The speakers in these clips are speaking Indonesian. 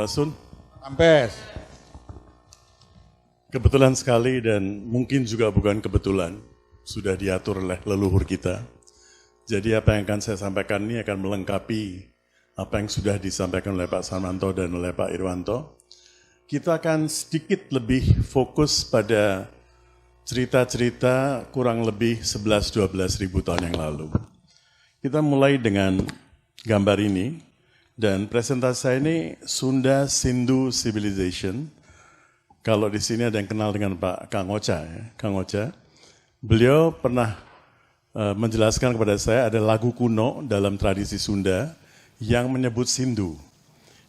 Sun. Ampes. Kebetulan sekali dan mungkin juga bukan kebetulan, sudah diatur oleh leluhur kita. Jadi apa yang akan saya sampaikan ini akan melengkapi apa yang sudah disampaikan oleh Pak Sarmanto dan oleh Pak Irwanto. Kita akan sedikit lebih fokus pada cerita-cerita kurang lebih 11-12 ribu tahun yang lalu. Kita mulai dengan gambar ini, dan presentasi saya ini Sunda Sindhu Civilization. Kalau di sini ada yang kenal dengan Pak Kang Ocha, ya. Kang Ocha, beliau pernah menjelaskan kepada saya ada lagu kuno dalam tradisi Sunda yang menyebut Sindhu.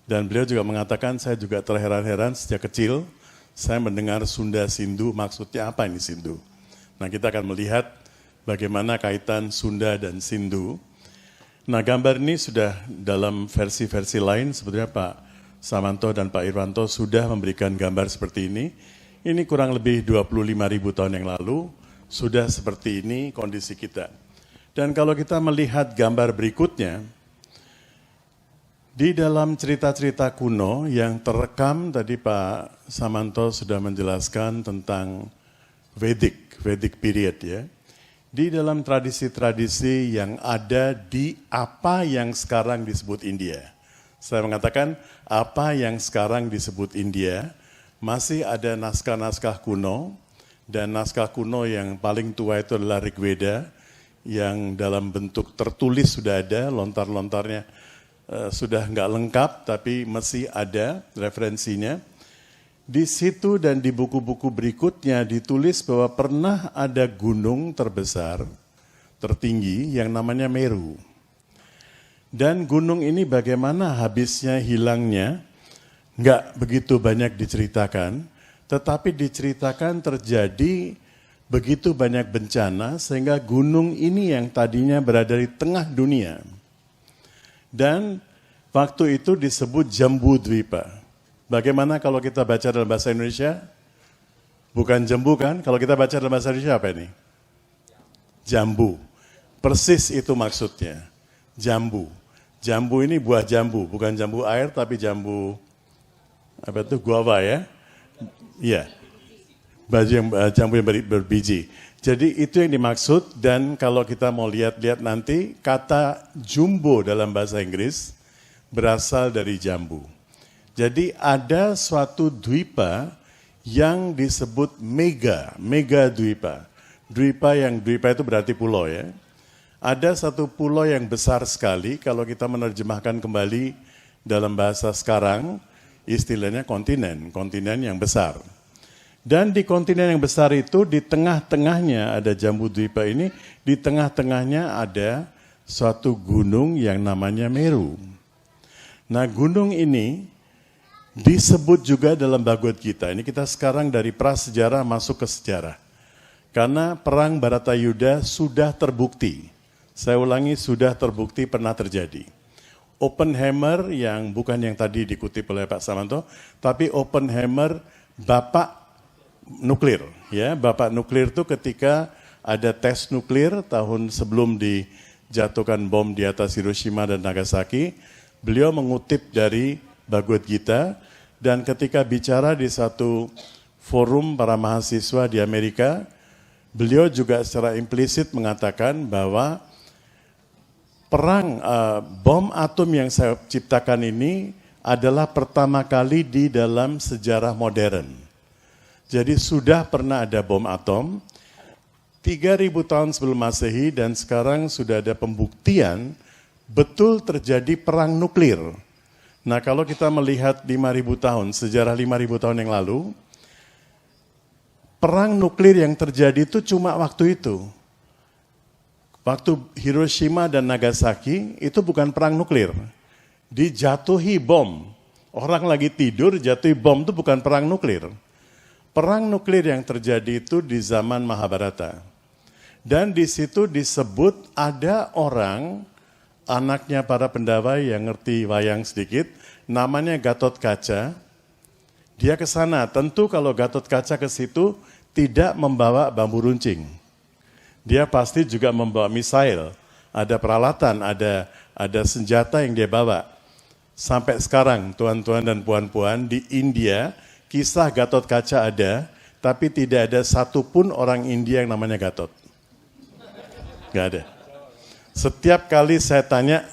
Dan beliau juga mengatakan saya juga terheran-heran sejak kecil, saya mendengar Sunda Sindhu, maksudnya apa ini Sindhu? Nah, kita akan melihat bagaimana kaitan Sunda dan Sindhu. Nah, gambar ini sudah dalam versi-versi lain, sebetulnya Pak Sarmanto dan Pak Irwanto sudah memberikan gambar seperti ini. Ini kurang lebih 25.000 tahun yang lalu, sudah seperti ini kondisi kita. Dan kalau kita melihat gambar berikutnya, di dalam cerita-cerita kuno yang terekam, tadi Pak Sarmanto sudah menjelaskan tentang Vedic period ya. Di dalam tradisi-tradisi yang ada di apa yang sekarang disebut India. Saya mengatakan apa yang sekarang disebut India, masih ada naskah-naskah kuno, dan naskah kuno yang paling tua itu adalah Rigveda, yang dalam bentuk tertulis sudah ada, lontar-lontarnya sudah nggak lengkap, tapi masih ada referensinya. Di situ dan di buku-buku berikutnya ditulis bahwa pernah ada gunung terbesar, tertinggi yang namanya Meru. Dan gunung ini bagaimana habisnya, hilangnya, nggak begitu banyak diceritakan, tetapi diceritakan terjadi begitu banyak bencana sehingga gunung ini yang tadinya berada di tengah dunia. Dan waktu itu disebut Jambu Dwipa. Bagaimana kalau kita baca dalam bahasa Indonesia? Bukan jambu kan? Kalau kita baca dalam bahasa Indonesia apa ini? Jambu. Persis itu maksudnya. Jambu. Jambu ini buah jambu, bukan jambu air tapi jambu apa itu? Guava ya? Iya. Jambu yang berbiji. Jadi itu yang dimaksud, dan kalau kita mau lihat-lihat nanti kata jumbo dalam bahasa Inggris berasal dari jambu. Jadi ada suatu dwipa yang disebut mega dwipa. Dwipa itu berarti pulau ya. Ada satu pulau yang besar sekali, kalau kita menerjemahkan kembali dalam bahasa sekarang, istilahnya kontinen yang besar. Dan di kontinen yang besar itu, di tengah-tengahnya ada Jambu Dwipa ini, di tengah-tengahnya ada suatu gunung yang namanya Meru. Nah, gunung ini disebut juga dalam Bhagavad Gita. Ini kita sekarang dari prasejarah masuk ke sejarah. Karena perang Baratayuda sudah terbukti. Saya ulangi, sudah terbukti pernah terjadi. Oppenheimer yang bukan yang tadi dikutip oleh Pak Sarmanto, tapi Oppenheimer bapak nuklir. Ya, bapak nuklir itu ketika ada tes nuklir tahun sebelum dijatuhkan bom di atas Hiroshima dan Nagasaki, beliau mengutip dari Bhagavad Gita, dan ketika bicara di satu forum para mahasiswa di Amerika, beliau juga secara implisit mengatakan bahwa perang bom atom yang saya ciptakan ini adalah pertama kali di dalam sejarah modern. Jadi sudah pernah ada bom atom 3.000 tahun sebelum Masehi, dan sekarang sudah ada pembuktian betul terjadi perang nuklir. Nah, kalau kita melihat 5.000 tahun, sejarah 5.000 tahun yang lalu, perang nuklir yang terjadi itu cuma waktu itu. Waktu Hiroshima dan Nagasaki itu bukan perang nuklir. Dijatuhi bom. Orang lagi tidur, jatuhi bom itu bukan perang nuklir. Perang nuklir yang terjadi itu di zaman Mahabharata. Dan di situ disebut ada orang, anaknya para pendawai yang ngerti wayang sedikit, namanya Gatot Kaca. Dia ke sana, tentu kalau Gatot Kaca ke situ tidak membawa bambu runcing. Dia pasti juga membawa misail, ada peralatan, ada senjata yang dia bawa. Sampai sekarang, tuan-tuan dan puan-puan, di India, kisah Gatot Kaca ada, tapi tidak ada satupun orang India yang namanya Gatot. Nggak ada. Setiap kali saya tanya,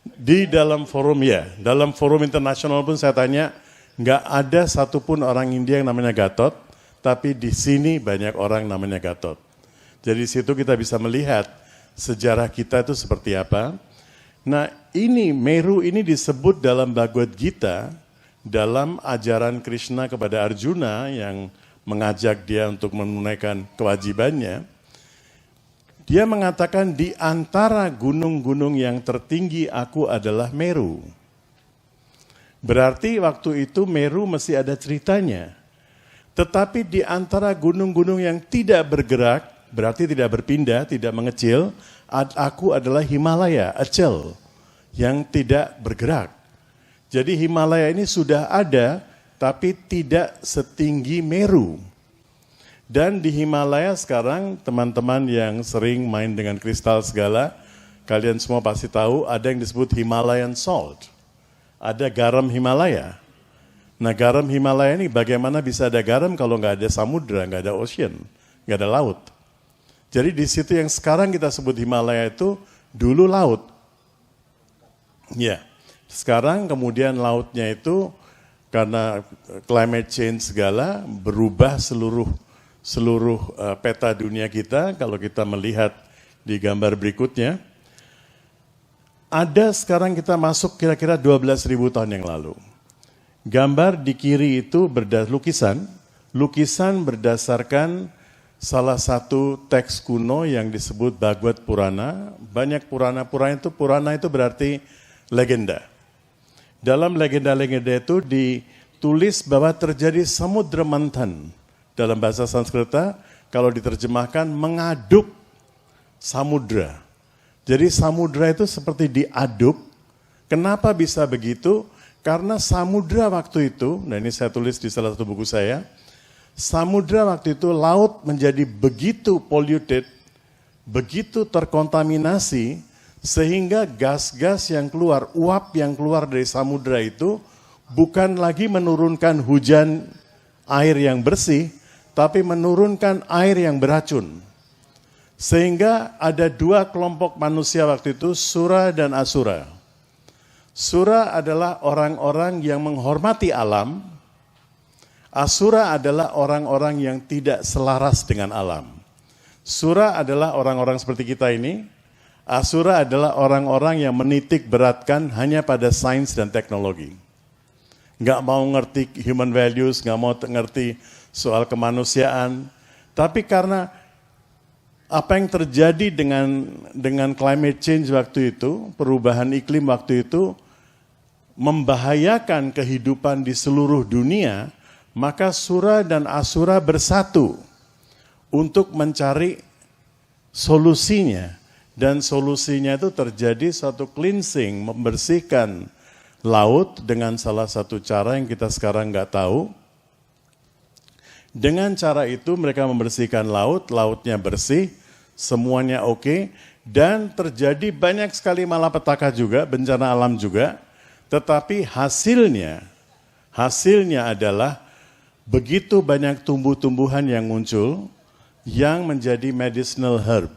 di dalam forum dalam forum internasional pun saya tanya, nggak ada satupun orang India yang namanya Gatot, tapi di sini banyak orang namanya Gatot. Jadi di situ kita bisa melihat sejarah kita itu seperti apa. Nah ini Meru ini disebut dalam Bhagavad Gita, dalam ajaran Krishna kepada Arjuna yang mengajak dia untuk menunaikan kewajibannya. Dia mengatakan di antara gunung-gunung yang tertinggi aku adalah Meru. Berarti waktu itu Meru masih ada ceritanya. Tetapi di antara gunung-gunung yang tidak bergerak, berarti tidak berpindah, tidak mengecil, aku adalah Himalaya, Acel, yang tidak bergerak. Jadi Himalaya ini sudah ada, tapi tidak setinggi Meru. Dan di Himalaya sekarang, teman-teman yang sering main dengan kristal segala, kalian semua pasti tahu ada yang disebut Himalayan salt. Ada garam Himalaya. Nah garam Himalaya ini bagaimana bisa ada garam kalau nggak ada samudra, nggak ada ocean, nggak ada laut. Jadi di situ yang sekarang kita sebut Himalaya itu dulu laut. Ya, sekarang kemudian lautnya itu karena climate change segala berubah seluruh peta dunia kita. Kalau kita melihat di gambar berikutnya, ada sekarang kita masuk kira-kira 12.000 tahun yang lalu. Gambar di kiri itu lukisan berdasarkan salah satu teks kuno yang disebut Bhagavad Purana. Banyak Purana itu berarti legenda. Dalam legenda-legenda itu ditulis bahwa terjadi samudra manthan. Dalam bahasa Sanskerta, kalau diterjemahkan mengaduk samudra. Jadi samudra itu seperti diaduk. Kenapa bisa begitu? Karena samudra waktu itu, nah ini saya tulis di salah satu buku saya, samudra waktu itu laut menjadi begitu polluted, begitu terkontaminasi, sehingga gas-gas yang keluar, uap yang keluar dari samudra itu bukan lagi menurunkan hujan air yang bersih, tapi menurunkan air yang beracun. Sehingga ada dua kelompok manusia waktu itu, Sura dan Asura. Sura adalah orang-orang yang menghormati alam, Asura adalah orang-orang yang tidak selaras dengan alam. Sura adalah orang-orang seperti kita ini, Asura adalah orang-orang yang menitik beratkan hanya pada sains dan teknologi. Nggak mau ngerti human values, nggak mau ngerti soal kemanusiaan, tapi karena apa yang terjadi dengan climate change waktu itu, perubahan iklim waktu itu, membahayakan kehidupan di seluruh dunia, maka Sura dan Asura bersatu untuk mencari solusinya. Dan solusinya itu terjadi suatu cleansing, membersihkan laut dengan salah satu cara yang kita sekarang nggak tahu. Dengan cara itu mereka membersihkan laut, lautnya bersih, semuanya oke, dan terjadi banyak sekali malapetaka juga, bencana alam juga, tetapi hasilnya adalah begitu banyak tumbuh-tumbuhan yang muncul, yang menjadi medicinal herb,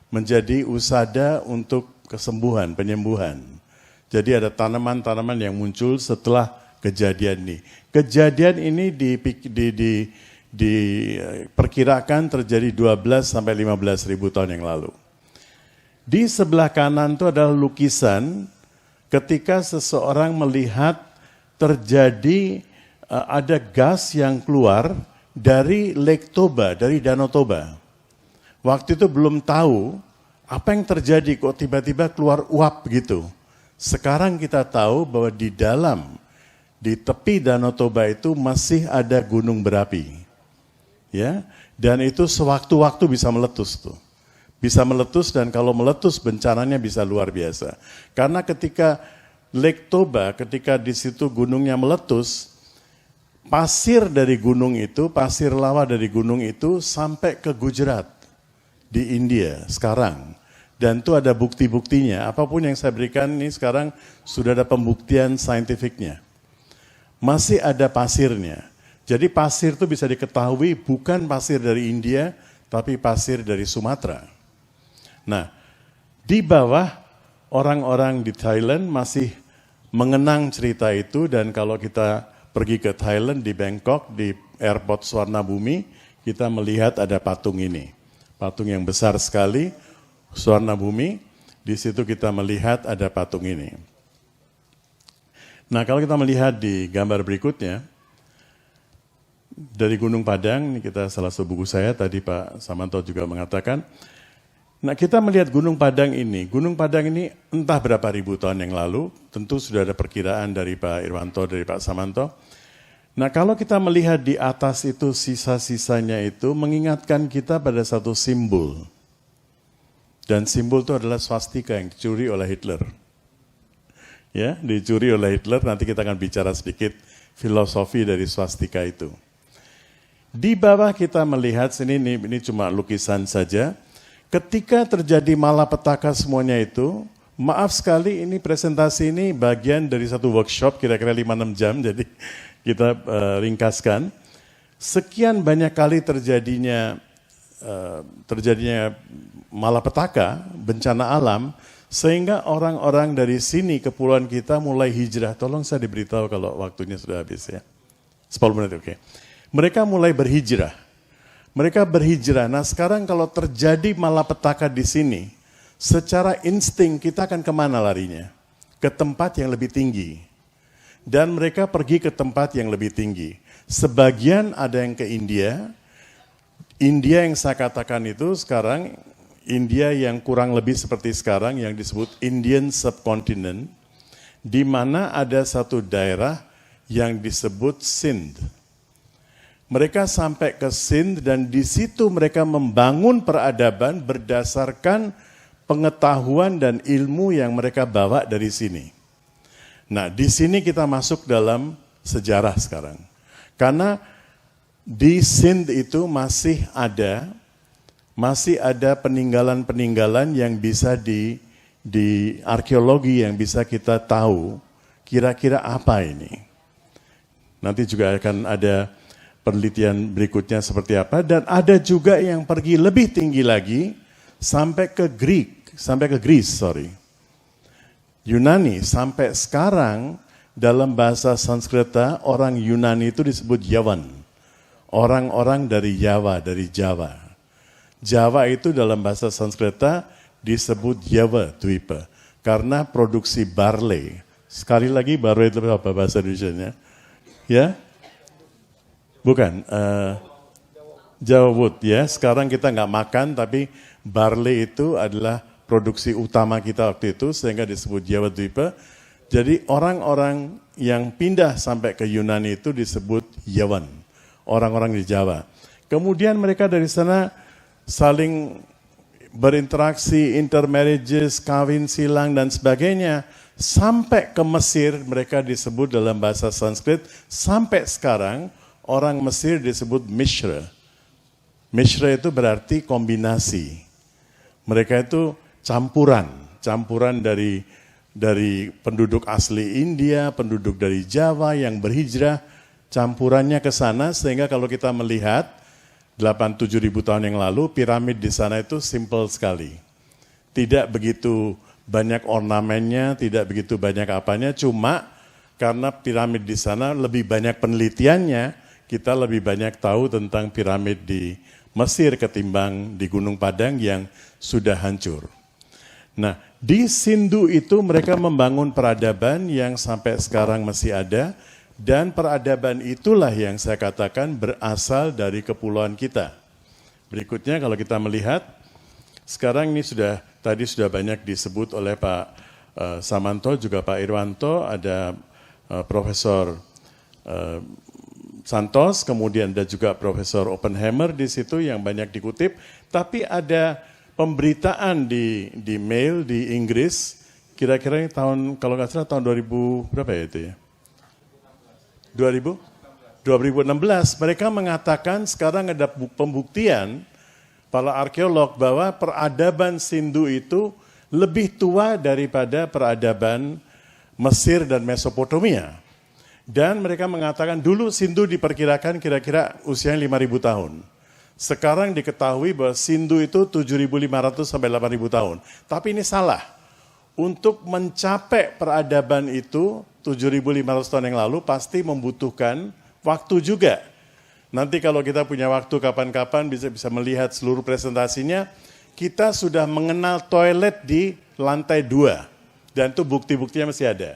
menjadi usada untuk kesembuhan, penyembuhan. Jadi ada tanaman-tanaman yang muncul setelah kejadian ini. Kejadian ini diperkirakan terjadi 12 sampai 15 ribu tahun yang lalu. Di sebelah kanan itu adalah lukisan ketika seseorang melihat terjadi ada gas yang keluar dari Lake Toba, dari Danau Toba. Waktu itu belum tahu apa yang terjadi, kok tiba-tiba keluar uap gitu. Sekarang kita tahu bahwa di tepi Danau Toba itu masih ada gunung berapi. Ya, dan itu sewaktu-waktu bisa meletus tuh. Bisa meletus, dan kalau meletus bencananya bisa luar biasa. Karena ketika Lake Toba, ketika di situ gunungnya meletus, pasir dari gunung itu, pasir lawa dari gunung itu sampai ke Gujarat di India sekarang. Dan itu ada bukti-buktinya. Apapun yang saya berikan ini sekarang sudah ada pembuktian saintifiknya. Masih ada pasirnya. Jadi pasir itu bisa diketahui bukan pasir dari India, tapi pasir dari Sumatera. Nah, di bawah orang-orang di Thailand masih mengenang cerita itu, dan kalau kita pergi ke Thailand di Bangkok, di airport Suwarnabhumi, kita melihat ada patung ini. Patung yang besar sekali, Suwarnabhumi, di situ kita melihat ada patung ini. Nah, kalau kita melihat di gambar berikutnya, dari Gunung Padang, ini kita salah satu buku saya, tadi Pak Samanto juga mengatakan, nah kita melihat Gunung Padang ini entah berapa ribu tahun yang lalu, tentu sudah ada perkiraan dari Pak Irwanto, dari Pak Samanto. Nah kalau kita melihat di atas itu sisa-sisanya itu mengingatkan kita pada satu simbol. Dan simbol itu adalah swastika yang dicuri oleh Hitler. Ya, dicuri oleh Hitler, nanti kita akan bicara sedikit filosofi dari swastika itu. Di bawah kita melihat, sini ini cuma lukisan saja, ketika terjadi malapetaka semuanya itu, maaf sekali ini presentasi ini bagian dari satu workshop kira-kira 5-6 jam, jadi kita ringkaskan. Sekian banyak kali terjadinya malapetaka, bencana alam, sehingga orang-orang dari sini, kepulauan kita mulai hijrah. Tolong saya diberitahu kalau waktunya sudah habis ya. 10 menit, oke. Mereka mulai berhijrah. Mereka berhijrah. Nah sekarang kalau terjadi malapetaka di sini, secara insting kita akan kemana larinya? Ke tempat yang lebih tinggi. Dan mereka pergi ke tempat yang lebih tinggi. Sebagian ada yang ke India. India yang saya katakan itu sekarang, India yang kurang lebih seperti sekarang yang disebut Indian Subcontinent, di mana ada satu daerah yang disebut Sindh. Mereka sampai ke Sindh dan di situ mereka membangun peradaban berdasarkan pengetahuan dan ilmu yang mereka bawa dari sini. Nah, di sini kita masuk dalam sejarah sekarang. Karena di Sindh itu masih ada peninggalan-peninggalan yang bisa di arkeologi yang bisa kita tahu kira-kira apa ini. Nanti juga akan ada penelitian berikutnya seperti apa, dan ada juga yang pergi lebih tinggi lagi sampai ke Greece. Yunani sampai sekarang dalam bahasa Sanskerta orang Yunani itu disebut Yavan. Orang-orang dari Jawa. Jawa itu dalam bahasa Sanskerta disebut Jawa Dwipa karena produksi barley. Sekali lagi barley itu apa bahasa Indonesianya? Ya? Bukan. Jawa wood ya. Sekarang kita nggak makan tapi barley itu adalah produksi utama kita waktu itu sehingga disebut Jawa Dwipa. Jadi orang-orang yang pindah sampai ke Yunani itu disebut Yawan. Orang-orang di Jawa. Kemudian mereka dari sana saling berinteraksi, intermarriages, kawin silang dan sebagainya. Sampai ke Mesir mereka disebut dalam bahasa Sanskrit. Sampai sekarang orang Mesir disebut Mishra. Mishra itu berarti kombinasi. Mereka itu campuran dari penduduk asli India, penduduk dari Jawa yang berhijrah, campurannya ke sana sehingga kalau kita melihat 8-7 ribu tahun yang lalu piramid di sana itu simple sekali. Tidak begitu banyak ornamennya, tidak begitu banyak apanya, cuma karena piramid di sana lebih banyak penelitiannya, kita lebih banyak tahu tentang piramid di Mesir ketimbang di Gunung Padang yang sudah hancur. Nah, di Sindhu itu mereka membangun peradaban yang sampai sekarang masih ada. Dan peradaban itulah yang saya katakan berasal dari kepulauan kita. Berikutnya kalau kita melihat, sekarang ini tadi sudah banyak disebut oleh Pak Samanto, juga Pak Irwanto, ada Profesor Santos, kemudian ada juga Profesor Oppenheimer di situ yang banyak dikutip, tapi ada pemberitaan di mail di Inggris, kira-kira ini tahun, kalau nggak salah tahun 2000, berapa ya itu ya? 2016, mereka mengatakan sekarang ada pembuktian para arkeolog bahwa peradaban Sindhu itu lebih tua daripada peradaban Mesir dan Mesopotamia. Dan mereka mengatakan dulu Sindhu diperkirakan kira-kira usianya 5.000 tahun. Sekarang diketahui bahwa Sindhu itu 7.500 sampai 8.000 tahun. Tapi ini salah. Untuk mencapai peradaban itu 7.500 tahun yang lalu pasti membutuhkan waktu juga. Nanti kalau kita punya waktu kapan-kapan bisa melihat seluruh presentasinya, kita sudah mengenal toilet di lantai 2 dan itu bukti-buktinya masih ada.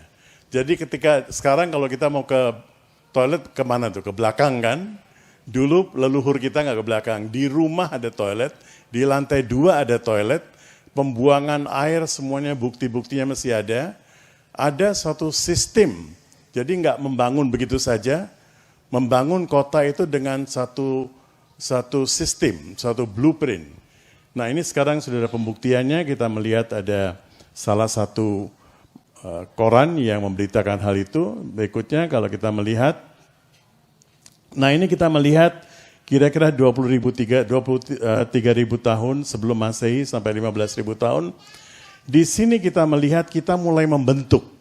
Jadi ketika sekarang kalau kita mau ke toilet kemana tuh? Ke belakang kan? Dulu leluhur kita nggak ke belakang. Di rumah ada toilet, di lantai 2 ada toilet, pembuangan air semuanya bukti-buktinya masih ada. Ada suatu sistem, jadi nggak membangun begitu saja. Membangun kota itu dengan satu sistem, satu blueprint. Nah ini sekarang sudah ada pembuktiannya, kita melihat ada salah satu koran yang memberitakan hal itu. Berikutnya kalau kita melihat, nah ini kita melihat kira-kira 23.000 tahun sebelum Masehi sampai 15.000 tahun. Di sini kita melihat kita mulai membentuk.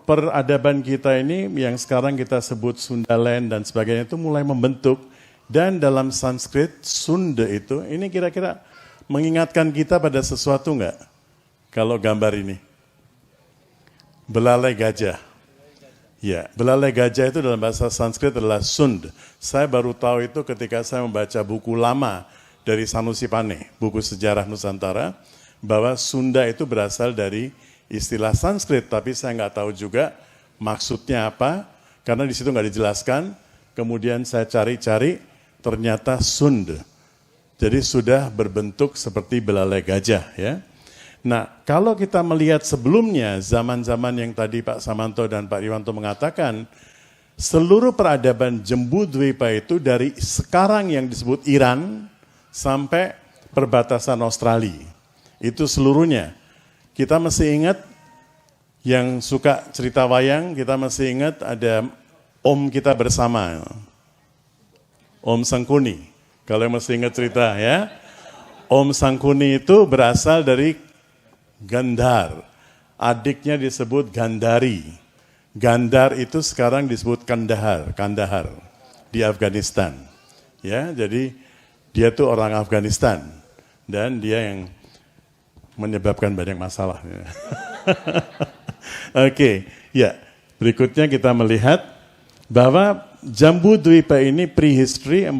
Peradaban kita ini yang sekarang kita sebut Sundaland dan sebagainya itu mulai membentuk. Dan dalam Sanskrit, Sunda itu, ini kira-kira mengingatkan kita pada sesuatu enggak? Kalau gambar ini. Belalai gajah. Ya, belalai gajah itu dalam bahasa Sanskrit adalah Sund. Saya baru tahu itu ketika saya membaca buku lama dari Sanusi Pane, buku sejarah Nusantara, bahwa Sunda itu berasal dari istilah Sanskrit, tapi saya nggak tahu juga maksudnya apa, karena di situ nggak dijelaskan. Kemudian saya cari-cari, ternyata Sund. Jadi sudah berbentuk seperti belalai gajah, ya. Nah, kalau kita melihat sebelumnya, zaman-zaman yang tadi Pak Samanto dan Pak Riwanto mengatakan, seluruh peradaban Jembudwipa itu dari sekarang yang disebut Iran sampai perbatasan Australia. Itu seluruhnya. Kita masih ingat yang suka cerita wayang, kita masih ingat ada Om kita bersama. Om Sangkuni. Kalau masih ingat cerita ya. Om Sangkuni itu berasal dari Gandhar. Adiknya disebut Gandhari. Gandhar itu sekarang disebut Kandahar di Afghanistan. Ya, jadi dia tuh orang Afghanistan dan dia yang menyebabkan banyak masalah. Oke, ya. Berikutnya kita melihat bahwa Jambudwipa ini prehistory 40.000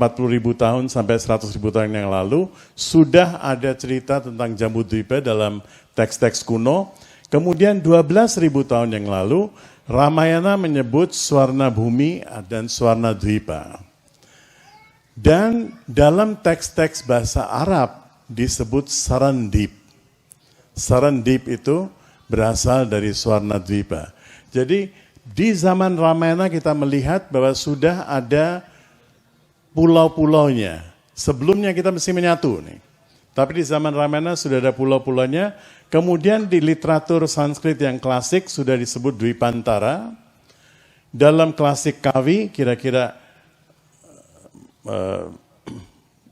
tahun sampai 100.000 tahun yang lalu sudah ada cerita tentang Jambudwipa dalam teks-teks kuno. Kemudian 12.000 tahun yang lalu Ramayana menyebut Swarna Bumi dan Swarna Dwipa. Dan dalam teks-teks bahasa Arab disebut Sarandip. Sarandip itu berasal dari Swarna Dwipa. Jadi di zaman Ramayana kita melihat bahwa sudah ada pulau-pulaunya. Sebelumnya kita mesti menyatu nih. Tapi di zaman Ramayana sudah ada pulau-pulaunya. Kemudian di literatur Sanskrit yang klasik sudah disebut Dwipantara. Dalam klasik Kavi kira-kira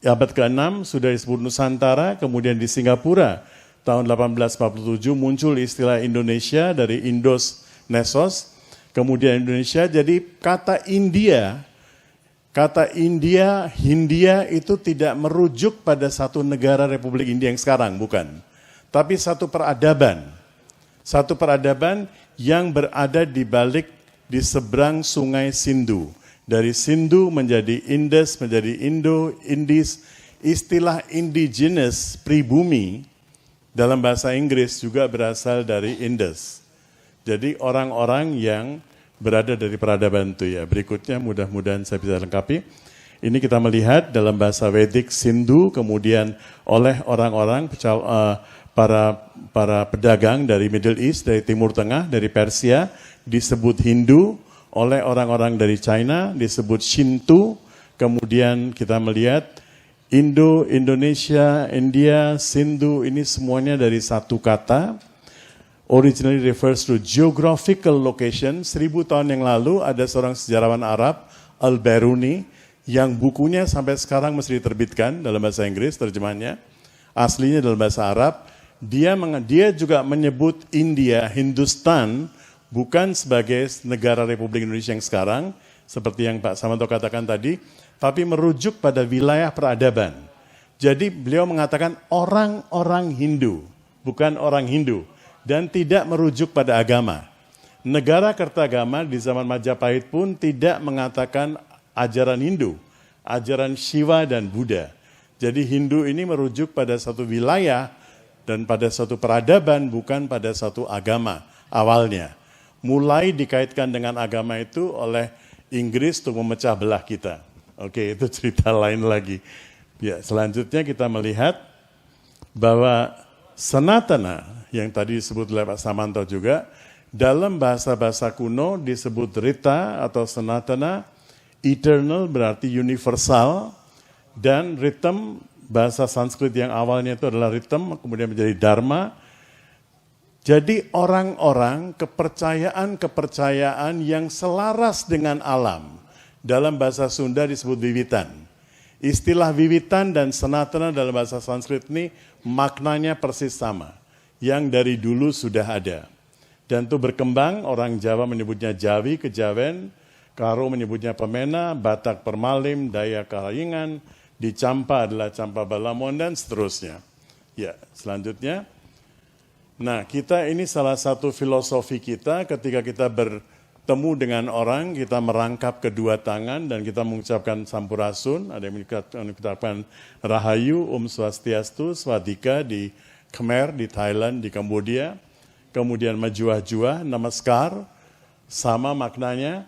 abad ke-6 sudah disebut Nusantara. Kemudian di Singapura tahun 1847 muncul istilah Indonesia dari Indos Nesos, kemudian Indonesia. Jadi kata India, Hindia itu tidak merujuk pada satu negara Republik India yang sekarang, bukan. Tapi satu peradaban. Satu peradaban yang berada di balik, di seberang sungai Sindhu. Dari Sindhu menjadi Indus, menjadi Indo, Indis. Istilah indigenous, pribumi, dalam bahasa Inggris juga berasal dari Indus. Jadi orang-orang yang berada dari peradaban itu ya. Berikutnya mudah-mudahan saya bisa lengkapi. Ini kita melihat dalam bahasa Vedic Sindhu, kemudian oleh orang-orang para pedagang dari Middle East, dari Timur Tengah, dari Persia, disebut Hindu. Oleh orang-orang dari China disebut Shinto. Kemudian kita melihat Indonesia, India, Sindhu, ini semuanya dari satu kata. Originally refers to geographical location. 1000 tahun yang lalu ada seorang sejarawan Arab, Al-Biruni, yang bukunya sampai sekarang mesti diterbitkan dalam bahasa Inggris, terjemahannya, aslinya dalam bahasa Arab. Dia juga menyebut India, Hindustan, bukan sebagai negara Republik Indonesia yang sekarang, seperti yang Pak Samanto katakan tadi, tapi merujuk pada wilayah peradaban. Jadi beliau mengatakan orang-orang Hindu, bukan orang Hindu, dan tidak merujuk pada agama. Negara Kertagama di zaman Majapahit pun tidak mengatakan ajaran Hindu, ajaran Shiva dan Buddha. Jadi Hindu ini merujuk pada satu wilayah dan pada satu peradaban, bukan pada satu agama awalnya. Mulai dikaitkan dengan agama itu oleh Inggris untuk memecah belah kita. Oke, itu cerita lain lagi. Ya, selanjutnya kita melihat bahwa Sanatana, yang tadi disebut oleh Pak Samanto juga, dalam bahasa-bahasa kuno disebut Rita atau Sanatana, eternal berarti universal, dan Ritam, bahasa Sanskrit yang awalnya itu adalah Ritam, kemudian menjadi Dharma. Jadi orang-orang kepercayaan yang selaras dengan alam, dalam bahasa Sunda disebut wiwitan. Istilah wiwitan dan Sanatana dalam bahasa Sanskrit ini maknanya persis sama, yang dari dulu sudah ada. Dan itu berkembang, orang Jawa menyebutnya Jawi, Kejawen, Karo menyebutnya Pemena, Batak Permalim, Dayak Karayingan, di Campa adalah Campa Balamon, dan seterusnya. Ya, selanjutnya. Nah, kita ini salah satu filosofi kita ketika kita bertemu dengan orang, kita merangkap kedua tangan dan kita mengucapkan Sampurasun, ada yang mengucapkan Rahayu, Swastiastu, Swadika di Khmer, di Thailand, di Kambodia. Kemudian Majuah-juah, Namaskar, sama maknanya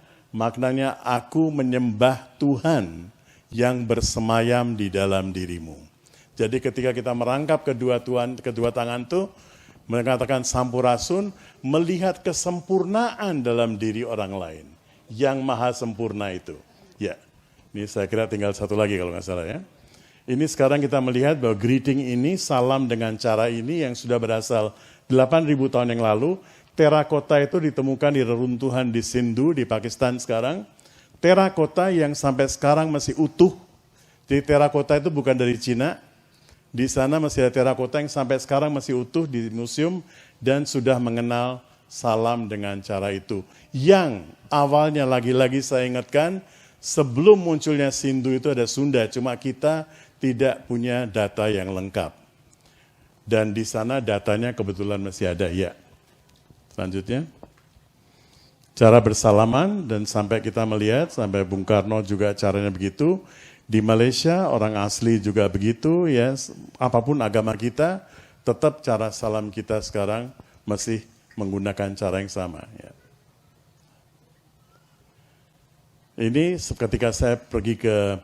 aku menyembah Tuhan yang bersemayam di dalam dirimu. Jadi ketika kita merangkap kedua tangan itu, mengatakan Sampurasun, melihat kesempurnaan dalam diri orang lain, yang maha sempurna itu. Ya, ini saya kira tinggal satu lagi kalau nggak salah ya. Ini sekarang kita melihat bahwa greeting ini, salam dengan cara ini yang sudah berasal 8.000 tahun yang lalu. Terakota itu ditemukan di reruntuhan di Sindhu, di Pakistan sekarang. Terakota yang sampai sekarang masih utuh. Jadi terakota itu bukan dari Cina. Di sana masih ada terakota yang sampai sekarang masih utuh di museum dan sudah mengenal salam dengan cara itu. Yang awalnya lagi-lagi saya ingatkan, sebelum munculnya Sindhu itu ada Sunda, cuma kita tidak punya data yang lengkap. Dan di sana datanya kebetulan masih ada, ya. Selanjutnya, cara bersalaman, dan sampai kita melihat, sampai Bung Karno juga caranya begitu. Di Malaysia, orang asli juga begitu, ya. Apapun agama kita, tetap cara salam kita sekarang masih menggunakan cara yang sama. Ya. Ini ketika saya pergi ke,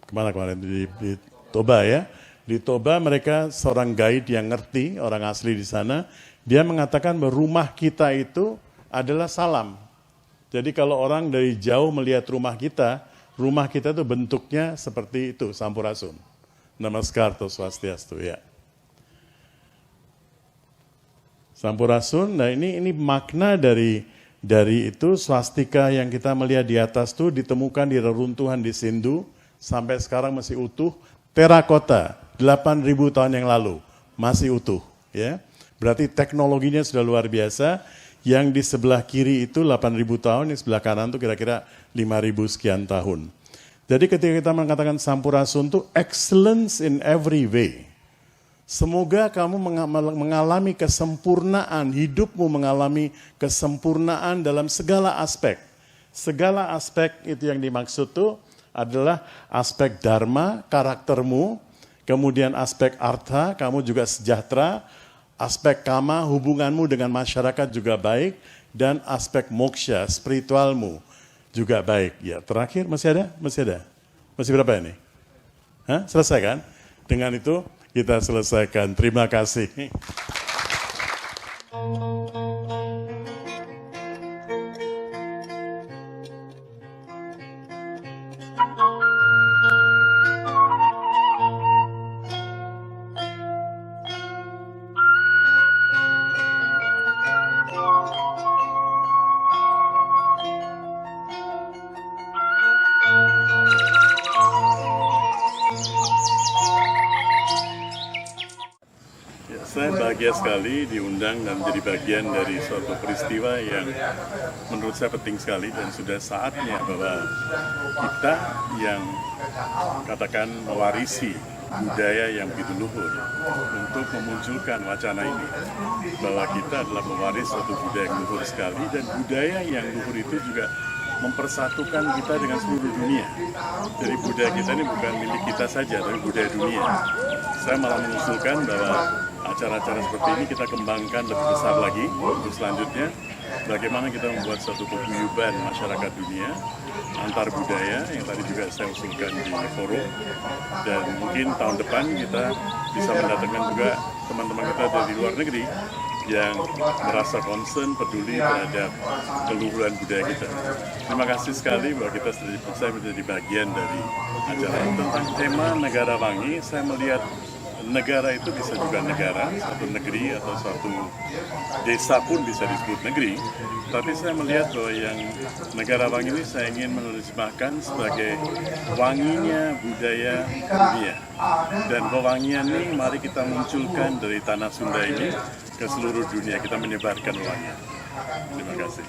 kemana kemarin, di Toba ya. Di Toba mereka seorang guide yang ngerti, orang asli di sana, dia mengatakan bahwa rumah kita itu adalah salam. Jadi kalau orang dari jauh melihat rumah kita itu bentuknya seperti itu, Sampurasun. Namaskar atau Swastiastu, ya. Sampurasun, nah ini makna dari itu, swastika yang kita melihat di atas itu ditemukan di reruntuhan di Sindhu, sampai sekarang masih utuh. Terakota, 8.000 tahun yang lalu, masih utuh. Ya. Berarti teknologinya sudah luar biasa. Yang di sebelah kiri itu 8.000 tahun, di sebelah kanan itu kira-kira 5.000 sekian tahun. Jadi ketika kita mengatakan Sampurasun itu excellence in every way. Semoga kamu mengalami kesempurnaan, hidupmu mengalami kesempurnaan dalam segala aspek. Segala aspek itu yang dimaksud tuh adalah aspek dharma, karaktermu, kemudian aspek artha, kamu juga sejahtera, aspek kama, hubunganmu dengan masyarakat juga baik, dan aspek moksha, spiritualmu juga baik. Ya, terakhir masih ada? Masih ada? Masih berapa ini? Hah? Selesai kan? Dengan itu kita selesaikan. Terima kasih. Saya bahagia sekali diundang dan menjadi bagian dari suatu peristiwa yang menurut saya penting sekali dan sudah saatnya bahwa kita yang katakan mewarisi budaya yang begitu luhur untuk memunculkan wacana ini bahwa kita adalah pewaris suatu budaya yang luhur sekali dan budaya yang luhur itu juga mempersatukan kita dengan seluruh dunia. Jadi budaya kita ini bukan milik kita saja, tapi budaya dunia. Saya malah mengusulkan bahwa acara-acara seperti ini kita kembangkan lebih besar lagi untuk selanjutnya. Bagaimana kita membuat suatu paguyuban masyarakat dunia antar budaya yang tadi juga saya usulkan di forum, dan mungkin tahun depan kita bisa mendatangkan juga teman-teman kita dari luar negeri yang merasa concern, peduli terhadap keluhuran budaya kita. Terima kasih sekali bahwa saya menjadi bagian dari acara ini. Tentang tema Negara Wangi, saya melihat negara itu bisa juga negara, satu negeri atau suatu desa pun bisa disebut negeri. Tapi saya melihat bahwa yang Negara Wangi ini saya ingin menerjemahkan sebagai wanginya budaya dunia. Dan pewangian ini mari kita munculkan dari tanah Sunda ini ke seluruh dunia, kita menyebarkan wangi. Terima kasih.